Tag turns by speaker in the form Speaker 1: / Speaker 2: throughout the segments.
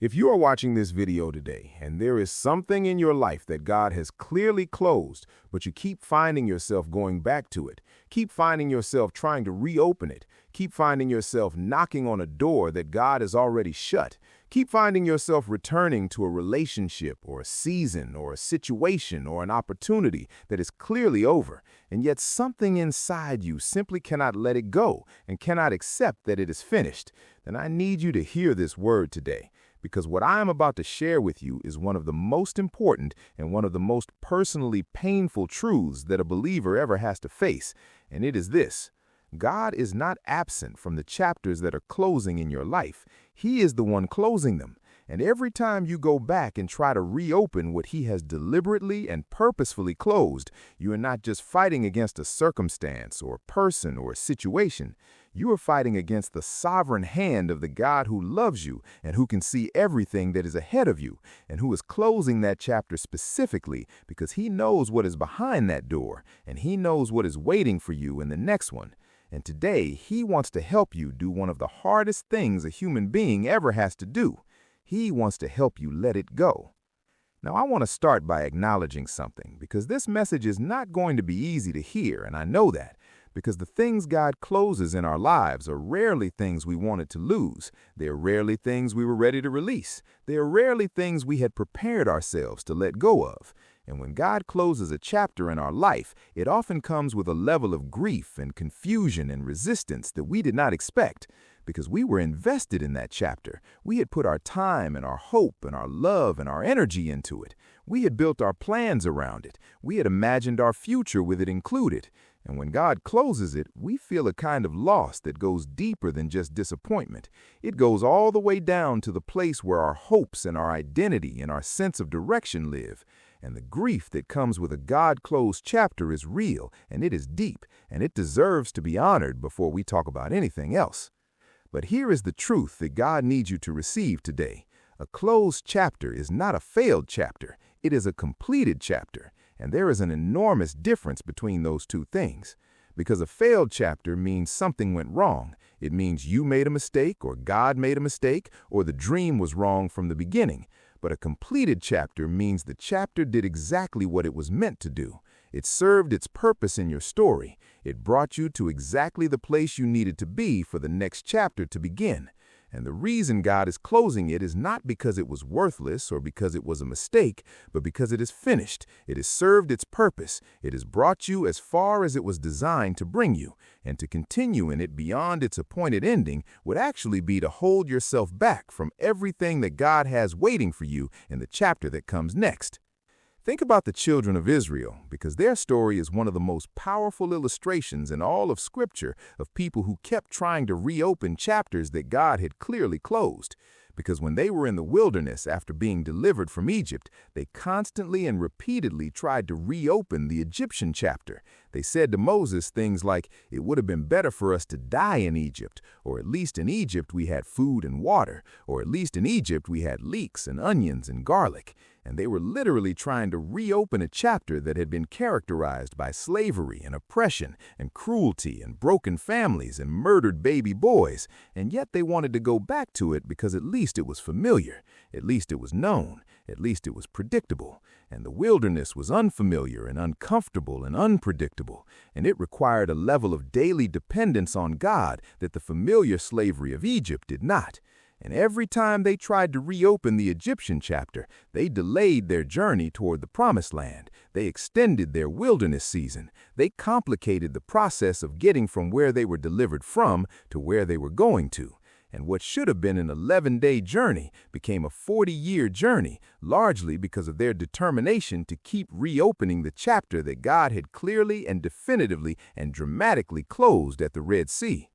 Speaker 1: If you are watching this video today and there is something in your life that God has clearly closed, but you keep finding yourself going back to it, keep finding yourself trying to reopen it, keep finding yourself knocking on a door that God has already shut, keep finding yourself returning to a relationship or a season or a situation or an opportunity that is clearly over, and yet something inside you simply cannot let it go and cannot accept that it is finished, then I need you to hear this word today. Because what I am about to share with you is one of the most important and one of the most personally painful truths that a believer ever has to face, and it is this: God is not absent from the chapters that are closing in your life. He is the one closing them. And every time you go back and try to reopen what He has deliberately and purposefully closed, you are not just fighting against a circumstance or a person or a situation. You are fighting against the sovereign hand of the God who loves you and who can see everything that is ahead of you, and who is closing that chapter specifically because He knows what is behind that door, and He knows what is waiting for you in the next one. And today, He wants to help you do one of the hardest things a human being ever has to do. He wants to help you let it go. Now, I want to start by acknowledging something, because this message is not going to be easy to hear, and I know that, because the things God closes in our lives are rarely things we wanted to lose. They are rarely things we were ready to release. They are rarely things we had prepared ourselves to let go of. And when God closes a chapter in our life, it often comes with a level of grief and confusion and resistance that we did not expect, because we were invested in that chapter. We had put our time and our hope and our love and our energy into it. We had built our plans around it. We had imagined our future with it included. And when God closes it, we feel a kind of loss that goes deeper than just disappointment. It goes all the way down to the place where our hopes and our identity and our sense of direction live. And the grief that comes with a God-closed chapter is real, and it is deep, and it deserves to be honored before we talk about anything else. But here is the truth that God needs you to receive today. A closed chapter is not a failed chapter. It is a completed chapter. And there is an enormous difference between those two things. Because a failed chapter means something went wrong. It means you made a mistake, or God made a mistake, or the dream was wrong from the beginning. But a completed chapter means the chapter did exactly what it was meant to do. It served its purpose in your story. It brought you to exactly the place you needed to be for the next chapter to begin. And the reason God is closing it is not because it was worthless or because it was a mistake, but because it is finished. It has served its purpose. It has brought you as far as it was designed to bring you. And to continue in it beyond its appointed ending would actually be to hold yourself back from everything that God has waiting for you in the chapter that comes next. Think about the children of Israel, because their story is one of the most powerful illustrations in all of Scripture of people who kept trying to reopen chapters that God had clearly closed. Because when they were in the wilderness after being delivered from Egypt, they constantly and repeatedly tried to reopen the Egyptian chapter. They said to Moses things like, "It would have been better for us to die in Egypt," or "At least in Egypt we had food and water," or "At least in Egypt we had leeks and onions and garlic." And they were literally trying to reopen a chapter that had been characterized by slavery and oppression and cruelty and broken families and murdered baby boys, and yet they wanted to go back to it because at least it was familiar, at least it was known, at least it was predictable. And the wilderness was unfamiliar and uncomfortable and unpredictable, and it required a level of daily dependence on God that the familiar slavery of Egypt did not. And every time they tried to reopen the Egyptian chapter, they delayed their journey toward the Promised Land. They extended their wilderness season. They complicated the process of getting from where they were delivered from to where they were going to. And what should have been an 11-day journey became a 40-year journey, largely because of their determination to keep reopening the chapter that God had clearly and definitively and dramatically closed at the Red Sea.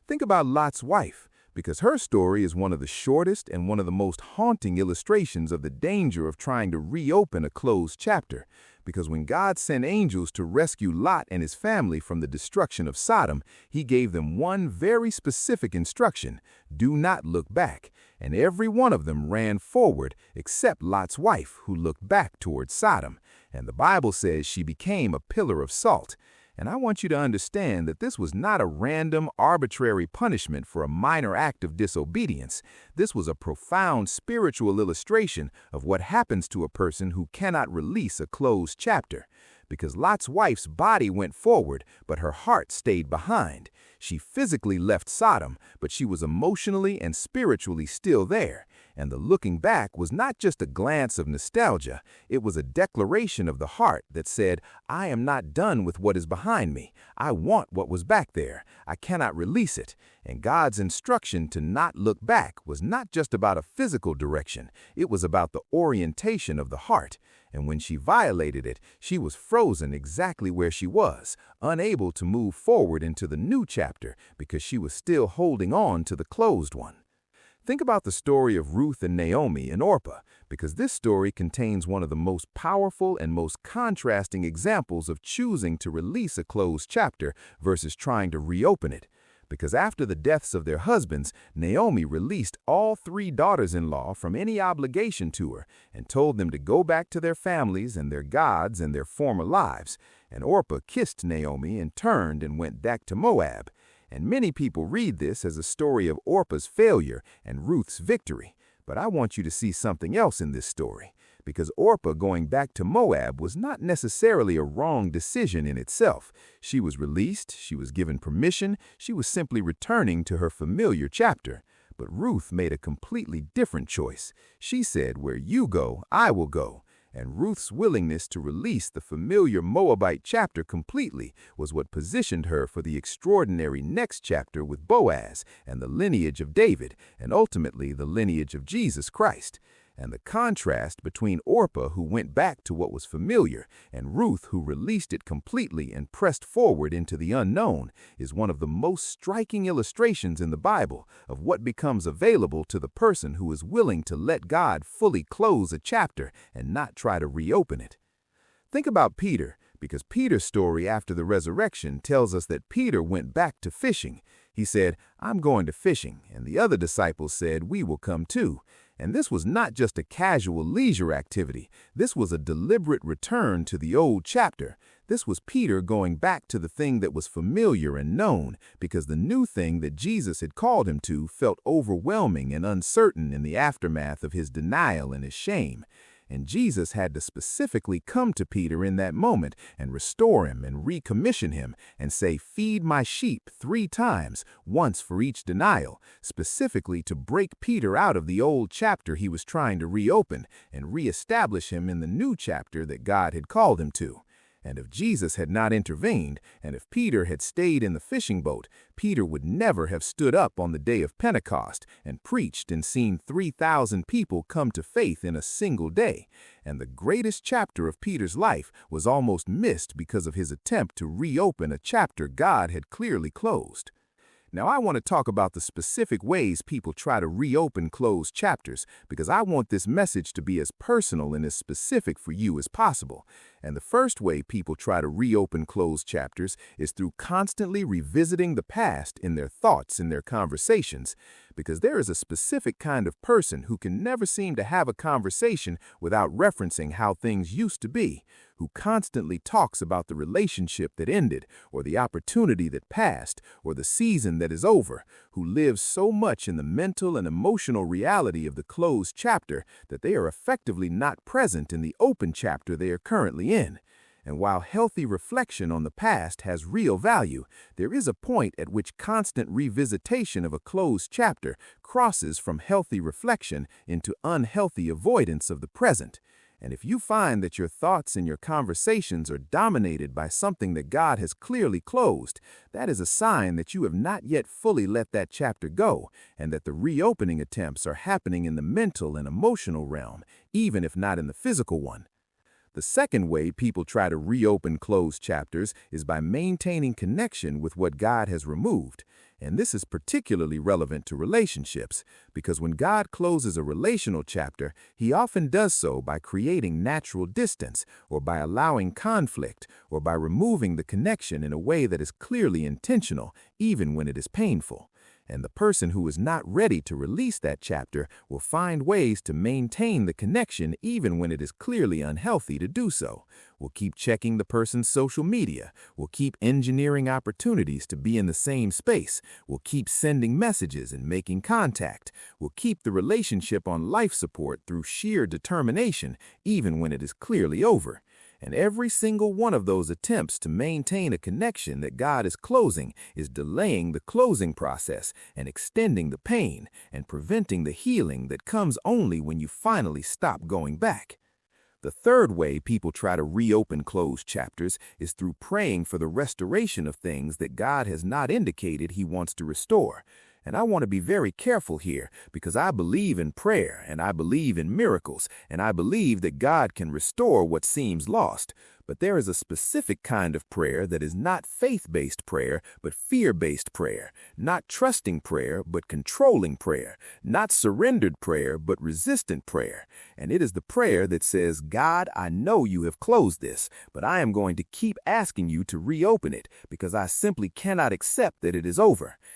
Speaker 1: Think about Lot's wife, because her story is one of the shortest and one of the most haunting illustrations of the danger of trying to reopen a closed chapter. Because when God sent angels to rescue Lot and his family from the destruction of Sodom, He gave them one very specific instruction: do not look back. And every one of them ran forward except Lot's wife, who looked back toward Sodom. And the Bible says she became a pillar of salt. And I want you to understand that this was not a random, arbitrary punishment for a minor act of disobedience. This was a profound spiritual illustration of what happens to a person who cannot release a closed chapter. Because Lot's wife's body went forward, but her heart stayed behind. She physically left Sodom, but she was emotionally and spiritually still there. And the looking back was not just a glance of nostalgia, it was a declaration of the heart that said, I am not done with what is behind me. I want what was back there. I cannot release it. And God's instruction to not look back was not just about a physical direction, it was about the orientation of the heart. And when she violated it, she was frozen exactly where she was, unable to move forward into the new chapter because she was still holding on to the closed one. Think about the story of Ruth and Naomi and Orpah, because this story contains one of the most powerful and most contrasting examples of choosing to release a closed chapter versus trying to reopen it. Because after the deaths of their husbands, Naomi released all 3 daughters-in-law from any obligation to her and told them to go back to their families and their gods and their former lives. And Orpah kissed Naomi and turned and went back to Moab. And many people read this as a story of Orpah's failure and Ruth's victory. But I want you to see something else in this story, because Orpah going back to Moab was not necessarily a wrong decision in itself. She was released, she was given permission, she was simply returning to her familiar chapter. But Ruth made a completely different choice. She said, where you go, I will go. And Ruth's willingness to release the familiar Moabite chapter completely was what positioned her for the extraordinary next chapter with Boaz and the lineage of David, and ultimately the lineage of Jesus Christ. And the contrast between Orpah, who went back to what was familiar, and Ruth, who released it completely and pressed forward into the unknown, is one of the most striking illustrations in the Bible of what becomes available to the person who is willing to let God fully close a chapter and not try to reopen it. Think about Peter, because Peter's story after the resurrection tells us that Peter went back to fishing. He said, I'm going to fishing, and the other disciples said, we will come too. And this was not just a casual leisure activity. This was a deliberate return to the old chapter. This was Peter going back to the thing that was familiar and known, because the new thing that Jesus had called him to felt overwhelming and uncertain in the aftermath of his denial and his shame. And Jesus had to specifically come to Peter in that moment and restore him and recommission him and say, feed my sheep 3 times, once for each denial, specifically to break Peter out of the old chapter he was trying to reopen and reestablish him in the new chapter that God had called him to. And if Jesus had not intervened, and if Peter had stayed in the fishing boat, Peter would never have stood up on the day of Pentecost and preached and seen 3,000 people come to faith in a single day. And the greatest chapter of Peter's life was almost missed because of his attempt to reopen a chapter God had clearly closed. Now, I want to talk about the specific ways people try to reopen closed chapters, because I want this message to be as personal and as specific for you as possible. And the first way people try to reopen closed chapters is through constantly revisiting the past in their thoughts and their conversations, because there is a specific kind of person who can never seem to have a conversation without referencing how things used to be, who constantly talks about the relationship that ended, or the opportunity that passed, or the season that is over, who lives so much in the mental and emotional reality of the closed chapter that they are effectively not present in the open chapter they are currently in. And while healthy reflection on the past has real value, there is a point at which constant revisitation of a closed chapter crosses from healthy reflection into unhealthy avoidance of the present. And if you find that your thoughts and your conversations are dominated by something that God has clearly closed, that is a sign that you have not yet fully let that chapter go, and that the reopening attempts are happening in the mental and emotional realm, even if not in the physical one. The second way people try to reopen closed chapters is by maintaining connection with what God has removed. And this is particularly relevant to relationships, because when God closes a relational chapter, He often does so by creating natural distance, or by allowing conflict, or by removing the connection in a way that is clearly intentional, even when it is painful. And the person who is not ready to release that chapter will find ways to maintain the connection even when it is clearly unhealthy to do so. Will keep checking the person's social media. Will keep engineering opportunities to be in the same space. Will keep sending messages and making contact. Will keep the relationship on life support through sheer determination even when it is clearly over. And every single one of those attempts to maintain a connection that God is closing is delaying the closing process and extending the pain and preventing the healing that comes only when you finally stop going back. The third way people try to reopen closed chapters is through praying for the restoration of things that God has not indicated He wants to restore. And I want to be very careful here because I believe in prayer and I believe in miracles and I believe that God can restore what seems lost. But there is a specific kind of prayer that is not faith-based prayer, but fear-based prayer, not trusting prayer, but controlling prayer, not surrendered prayer, but resistant prayer. And it is the prayer that says, God, I know you have closed this, but I am going to keep asking you to reopen it because I simply cannot accept that it is over.